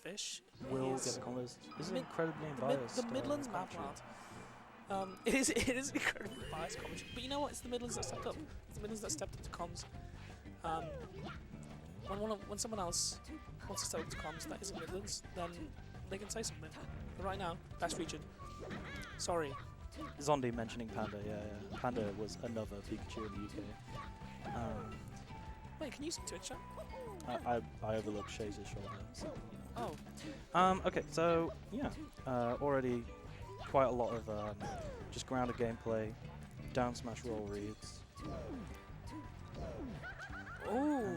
Fish will is get the combos. This is mid- incredibly the, mid- biased. the Midlands map commentary. lad. It is an incredibly biased commentary. But you know what? It's the Midlands that stepped up. It's the Midlands that stepped up to comms. When someone else wants to step up to comms that isn't Midlands, then they can say something. But right now, best region. Sorry. Zondi mentioning Panda, yeah. Panda was another Pikachu in the UK. Wait, can you see Twitch chat? I overlooked Shay's shoulder. So, Oh. okay, so yeah, already quite a lot of just grounded gameplay, down smash roll reads. Ooh,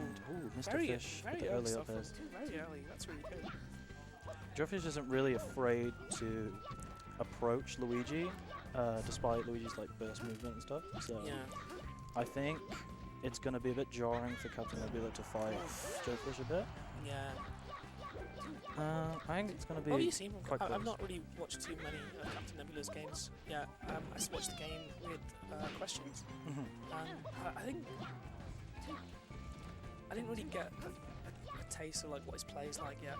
Mr. very, Fish very with the early early stuff. up air. Very early. That's really good. Joefish isn't really afraid to approach Luigi, despite Luigi's like burst movement and stuff. So Yeah. I think it's going to be a bit jarring for CptNebula to fight Joefish a bit. Yeah. I think it's going to be. What have you seen? quite I've close. not really watched too many CptNebula's games. Yeah, I just watched the game with questions. I think I didn't really get a taste of like what his play is like yet.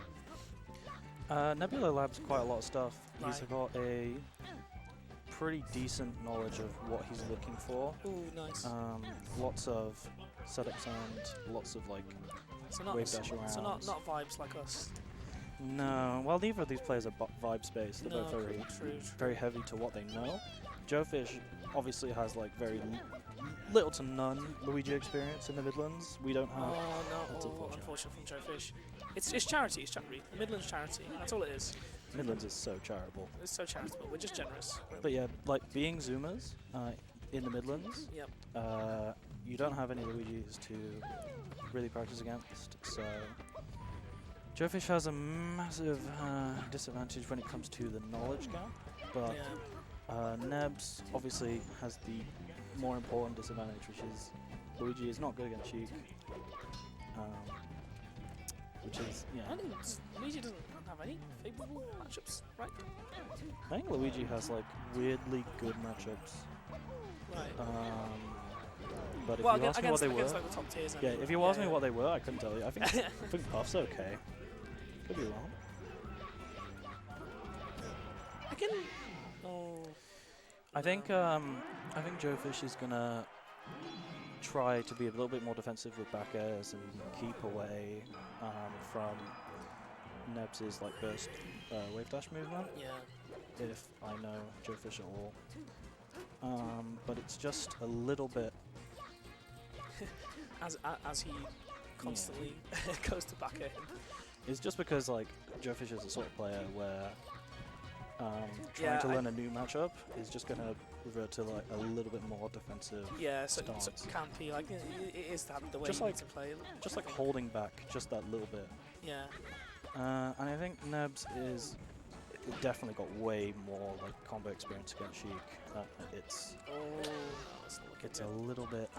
Nebula Lab's quite a lot of stuff. He's Right. got a pretty decent knowledge of what he's looking for. Ooh, nice. Lots of setup sound, lots of like So not wave dash around. so not vibes like us. No, well, neither of these players are vibe space. They're No, both very, true. very heavy to what they know. Joefish obviously has like very little to none Luigi experience in the Midlands. We don't have. Oh That's no! unfortunate. Unfortunate from Joefish. It's charity. It's charity. The Midlands charity. That's all it is. Midlands is so charitable. It's so charitable. We're just generous. But yeah, like being Zoomers in the Midlands, Yep. you don't have any Luigis to really practice against. So Joefish has a massive disadvantage when it comes to the knowledge gap. But Yeah. Nebs obviously has the more important disadvantage, which is Luigi is not good against Sheik. Which is, I yeah. think Luigi doesn't have any favourable matchups, right? I think Luigi has like weirdly good matchups. Right. But if Well, you ask me what they were, against like the top tiers. yeah, if you asked me what they were, I couldn't tell you. I think Puff's okay. Could be wrong. I can. Oh. I think Joefish is gonna try to be a little bit more defensive with back airs and keep away from Nebs' like burst wave dash movement. Yeah. If I know Joefish at all, but it's just a little bit. As he constantly goes to back at him. It's just because like Joefish is the sort of player where trying Yeah, to learn a new matchup is just gonna revert to like a little bit more defensive. Yeah, so stance. campy, like it is that the way Just you like- need to play. Just like holding back just that little bit. Yeah. And I think Nebs is definitely got way more like combo experience against Sheik. It's Oh, that's not looking it's good. a little bit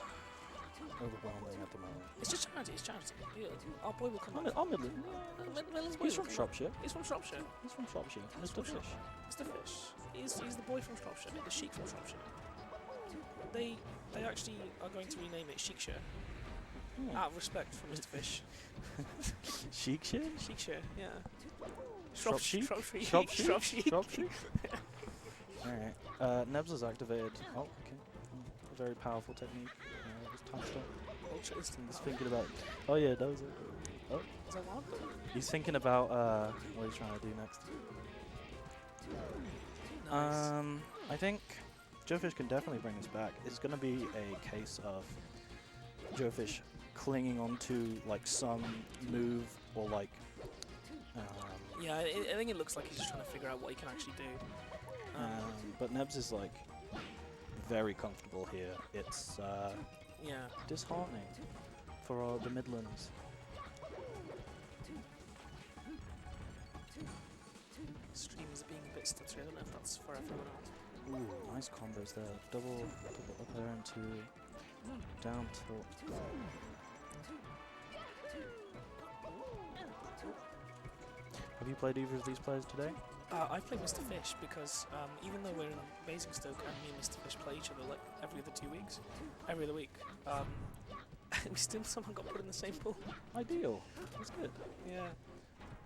overwhelming at the moment. It's just charity. It's charity. Yeah, our boy will come back. I'm Midland. Midland's boy He's will from come Shropshire. back. He's from Shropshire. He's from Shropshire. He's Mr. from Fish. Mr. Fish. He's the boy from Shropshire. The Sheik from Shropshire. They actually are going to rename it Sheikshire out of respect for Mr. Fish. Sheikshire? Sheikshire, yeah. Shropshire? Shropshire. Shropshire? Shropshire. Shropshire? Alright. Nebs is activated. Oh, okay. A very powerful technique. Just touched it. Ultra instinct. He's thinking about. Oh yeah, that was it. Oh. Is that one? He's thinking about what he's trying to do next. Nice. I think Joefish can definitely bring us back. It's going to be a case of Joefish clinging onto like some move or like. Yeah, I think it looks like he's just trying to figure out what he can actually do. But Nebs is like very comfortable here. It's Yeah. disheartening for the Midlands. Streams being a bit stuttery. I don't know if that's for everyone else. Ooh, nice combos there. Double up air into down tilt. Have you played either of these players today? I play Mr. Fish because even though we're in Basingstoke and me and Mr. Fish play each other like every other 2 weeks, every other week, we still somehow got put in the same pool. Ideal. That's good. Yeah.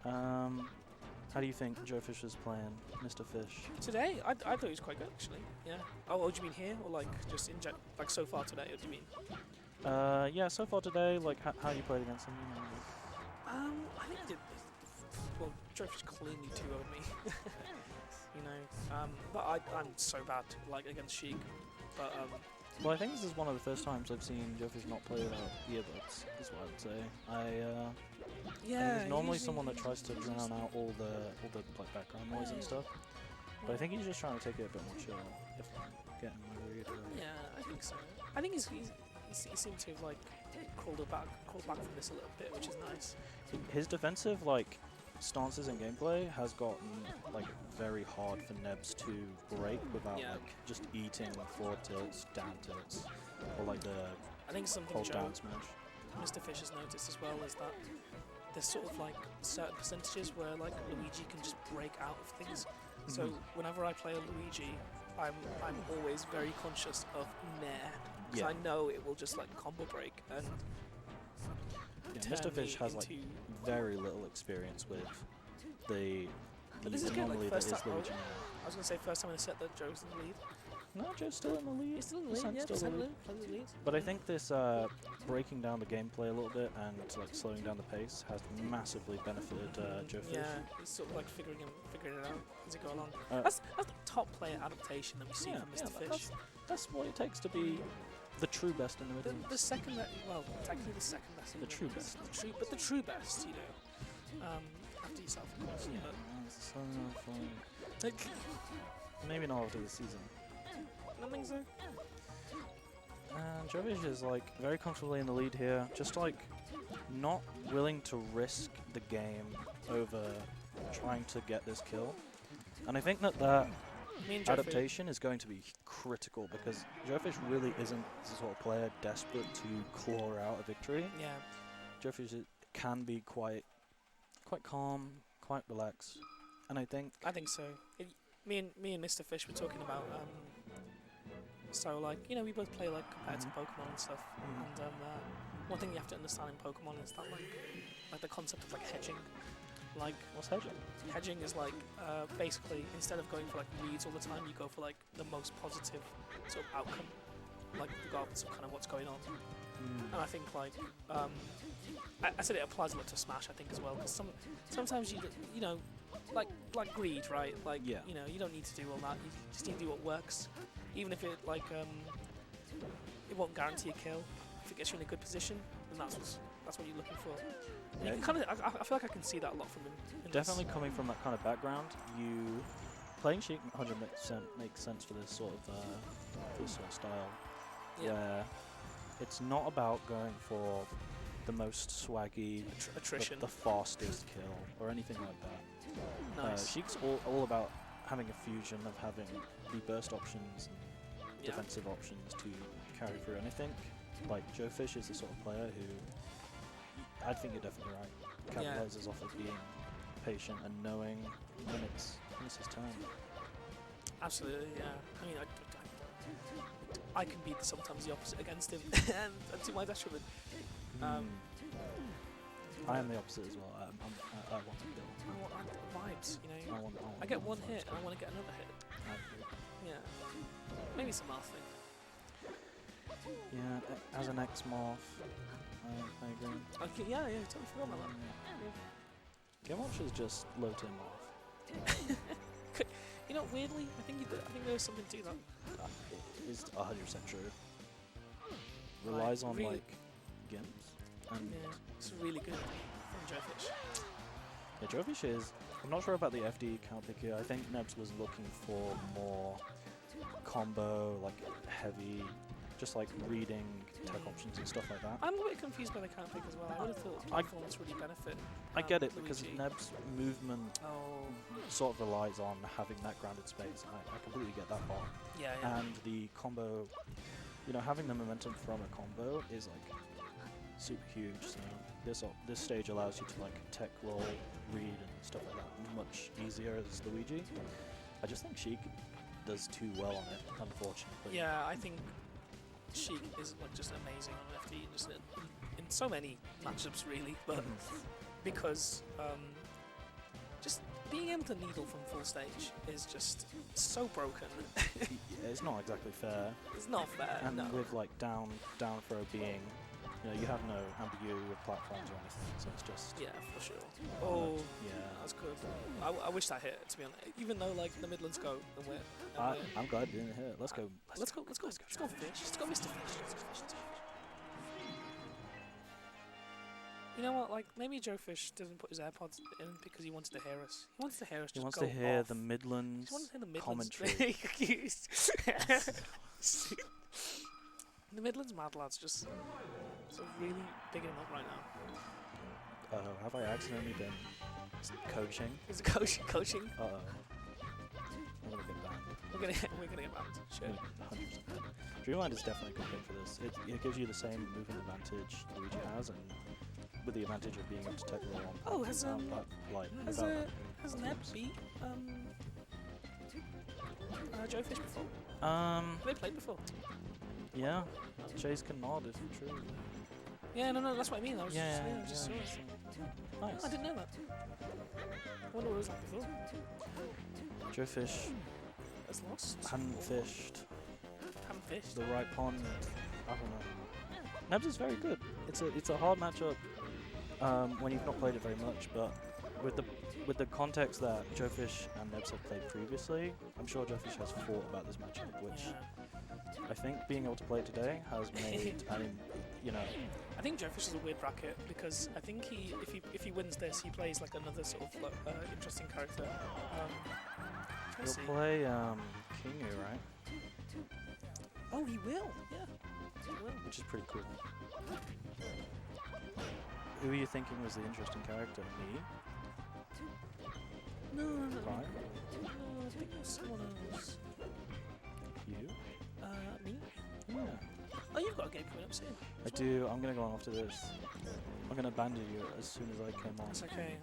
How do you think Joefish is playing, Mr. Fish? Today, I thought he was quite good actually. Yeah. Oh, do you mean here or like just in like so far today? What do you mean? Yeah, so far today, like how you played against him? I think I did. Well, Joefish cleanly 2-0'd me. You know, but I'm so bad like against Sheik. But Well, I think this is one of the first times I've seen Joefish not play without earbuds, is what I would say. yeah, he's normally usually someone that tries to drown out all the like background noise and stuff. But I think he's just trying to take it a bit more chill, if I'm getting my read. Yeah, I think so. I think he seems to have like crawled back from this a little bit, which is nice. His defensive like stances and gameplay has gotten like very hard for Nebs to break without like just eating forward tilts, down tilts, or like the I think something hold down smash. Mr. Fish has noticed as well is that there's sort of like certain percentages where like Luigi can just break out of things. So whenever I play a Luigi, I'm always very conscious of Nair, because I know it will just like combo break and. Mr. Fish has like very little experience with the this is good, anomaly like, that first is time, Luigi. I was going to say first time in a set that Joe's in the lead. No, Joe's still in the lead. He's still in the lead, yeah, still in the lead. But I think this breaking down the gameplay a little bit and like slowing down the pace has massively benefited Joefish. Yeah, he's sort of like figuring it out as he go along. That's the top player adaptation that we see from Mr. Fish. That's what it takes to be the true best in the middle. The second that, well, technically the second best. The true best. But the true best, you know. After yourself, of course. But maybe not after the season. I don't think so. And Joefish is like very comfortably in the lead here, just like not willing to risk the game over trying to get this kill. And I think that adaptation is going to be critical because Joefish really isn't the sort of player desperate to claw out a victory. Yeah. Joefish can be quite calm, quite relaxed, and I think so. Me and Mr. Fish were talking about so like, you know, we both play like competitive Pokemon and stuff, and one thing you have to understand in Pokemon is that like the concept of like hedging. Like, what's hedging? Hedging is like basically instead of going for like reads all the time, you go for like the most positive sort of outcome, like regardless of kind of what's going on. And I think like I said it applies a lot to Smash, I think, as well, because sometimes you know like greed, right? Like you know, you don't need to do all that. You just need to do what works, even if it like it won't guarantee a kill. If it gets you in a good position, then that's what you're looking for. You can kind of, I feel like I can see that a lot from him. Definitely coming from that kind of background, playing Sheik 100% makes sense for this sort of style, where it's not about going for the most swaggy, attrition, the fastest kill, or anything like that. Nice. Sheik's all about having a fusion of having the burst options and defensive options to carry through. And I think like Joefish is the sort of player who, I think you're definitely right, capitalizes off of being patient and knowing when it's his turn. Absolutely, yeah. I mean, I can be sometimes the opposite against him, and to my detriment. I am the opposite as well. I want to kill. I want vibes, you know. I get one hit and I want to get another hit. Yeah. Maybe some other thing. Yeah, as an X-Morph, I agree. Okay, yeah, totally forgot about that. Game Watch is just low to him off. You know, weirdly, I think there was something to that. It is 100% true. Relies on really like gimps. And it's really good from Joefish. Yeah, Joefish is. I'm not sure about the FD count pick here. I think Nebs was looking for more combo, like heavy, just like reading tech options and stuff like that. I'm a bit confused by the count pick as well. I would have thought platforms really benefit. I get it, Luigi. because Neb's movement sort of relies on having that grounded space. I completely get that part. Yeah. And the combo, you know, having the momentum from a combo is like super huge. So this stage allows you to like tech roll, read, and stuff like that much easier as Luigi. I just think Sheik does too well on it, unfortunately. Yeah, I think Sheik is like just amazing on FD, just in so many matchups really, but because being able to needle from full stage is just so broken. It's not exactly fair. It's not fair. And no. with like down throw being, you have no ambiguity with platforms or anything, so it's just. Yeah, for sure. Oh, yeah. that's good. I wish that hit, to be honest. Even though like the Midlands go, and I'm glad it didn't hit. Let's go. Let's go, Fish. Let's go, Mr. Fish. You know what? Like maybe Joefish doesn't put his AirPods in because he wanted to hear us. He wants to hear us. He just wants go to hear off. the Midlands He wants to hear the Midlands commentary. The Midlands Mad Lads just really bigging him up right now. Have I accidentally been coaching? Is it coaching? I'm gonna get banned. We're gonna get banned. Sure. 100%. Dreamland is definitely a good pick for this. It gives you the same movement advantage Luigi has, and with the advantage of being able to take the roll on. Oh, has Neb beat Joefish before? Have they played before? Yeah. Chase can nod if true. Yeah, no, that's what I mean. I was just saw it. Nice. Oh, I didn't know that. I wonder what it was like before. Joefish Has lost. hadn't fished Haven't fished. the right pond. I don't know. Nebs is very good. It's a hard matchup when you've not played it very much, but with the context that Joefish and Nebs have played previously, I'm sure Joefish has thought about this matchup, which I think being able to play it today has made. I think Joefish is a weird bracket because I think if he wins this, he plays like another sort of interesting character. He'll play Kingu, right? Oh, he will. Yeah, he will. Which is pretty cool. Who are you thinking was the interesting character? Me? No. Right? No, I think it was someone else. You? Me? Yeah. Oh, you've got a game coming up soon. I do. I'm gonna go on after this. I'm gonna abandon you as soon as I came on. That's okay.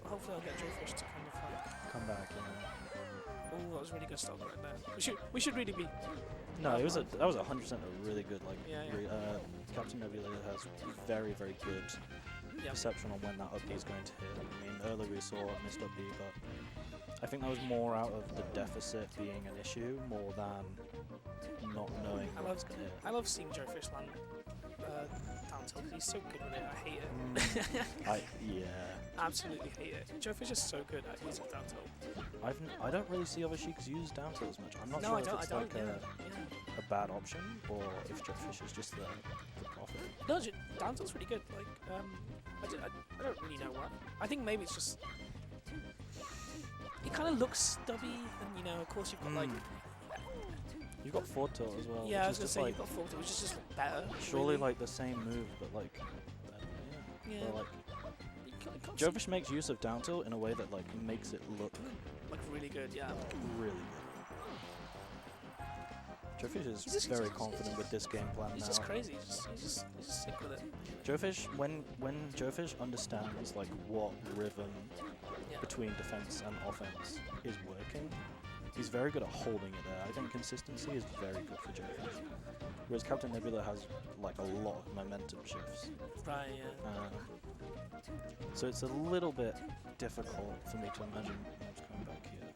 Hopefully I'll get Joefish to kind of like. Come back. Oh, that was a really good stop right there. We should really be. No, that was 100% a really good Yeah. CptNebula has very good Yeah. perception on when that up B is going to hit. I mean, earlier we saw a missed up B, but I think that was more out of the deficit being an issue more than not knowing what was going to hit. I love seeing Joefish land down tilt because he's so good with it. I hate it. Absolutely hate it. Joefish is so good at using down tilt. I don't really see other Sheiks use down tilt as much. I'm not sure if it's like a bad option or if Joefish is just the profit. No, down tilt's really good. Like, I don't really know what. I think maybe it's just it kind of looks stubby, and of course you've got like. You've got forward tilt as well. Yeah, I was gonna say you've got forward tilt, which is just better. Surely really. like the same move, but like better. Yeah. But, like, you can't Joefish makes use of down tilt in a way that like makes it look like really good. Yeah. Really good. Joefish is very confident with this game plan he's now. Just crazy. He's just sick with it. Joefish, when Joefish understands like what rhythm between defense and offense is working, he's very good at holding it there. I think consistency is very good for Joefish. Whereas CptNebula has like a lot of momentum shifts. Right, yeah. So it's a little bit difficult for me to imagine what's coming back here.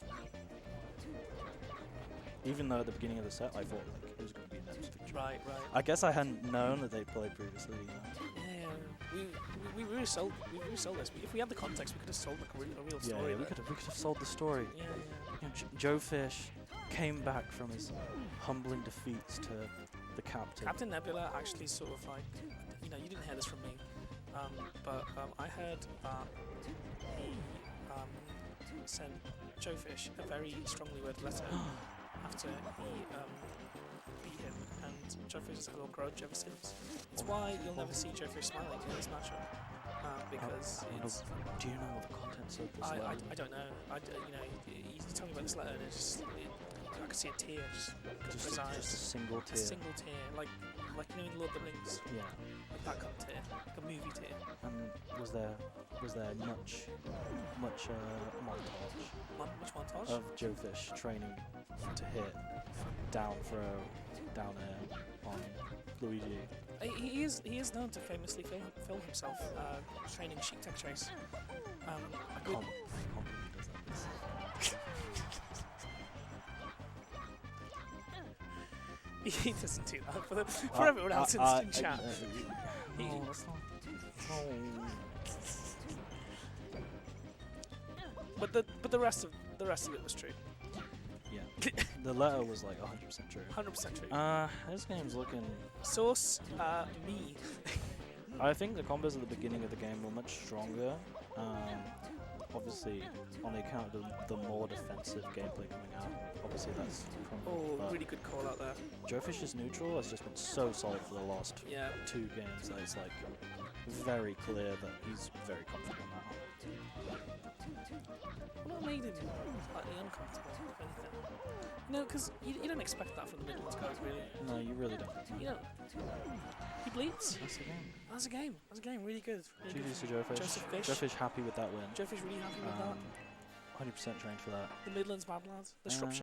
Even though at the beginning of the set I thought like it was going to be Neb's victory. Right. I guess I hadn't known that they played previously. Yeah. We really sold this. If we had the context, we could have sold like a real story. Yeah, we could have sold the story. Yeah. Joefish came back from his humbling defeats to the captain. CptNebula actually sort of like, you didn't hear this from me, but I heard that he sent Joefish a very strongly worded letter after he beat him, and Joefish has had a little grudge ever since. It's why you'll never see Joefish smiling in this matchup, because it's. Do you know what the contents of this letter? I don't know. He told me about this letter, and I could see a tear just his eyes. Just a single tear. A single tear, like in Lord of the Rings. Yeah. Like that kind of tear, like a movie tear. And was there much montage Much montage of Joefish training to hit down throw, down air on Luigi? He is known to famously film himself training Sheik Tech Chase. He doesn't do that for everyone else in chat. He- No, that's not. No. But the rest of it was true. Yeah. The letter was like 100% true. 100% true. This game's looking. Source me. I think the combos at the beginning of the game were much stronger. Obviously, on the account of the more defensive gameplay coming out. Obviously, that's from. Oh, really good call out there. Joefish's neutral has just been so solid for the last Yeah. 2 games that it's like very clear that he's very confident now. What made him slightly uncomfortable, if anything? No, because you don't expect that from the Midlands guys, really. No, you really don't. You know, he bleeds. That's the game. That's a game. That's a game. Really good. Really GG's to good. Joefish. Joefish. Joefish happy with that win. Joefish really happy with that. 100% trained for that. The Midlands bad lads. The Shropshire.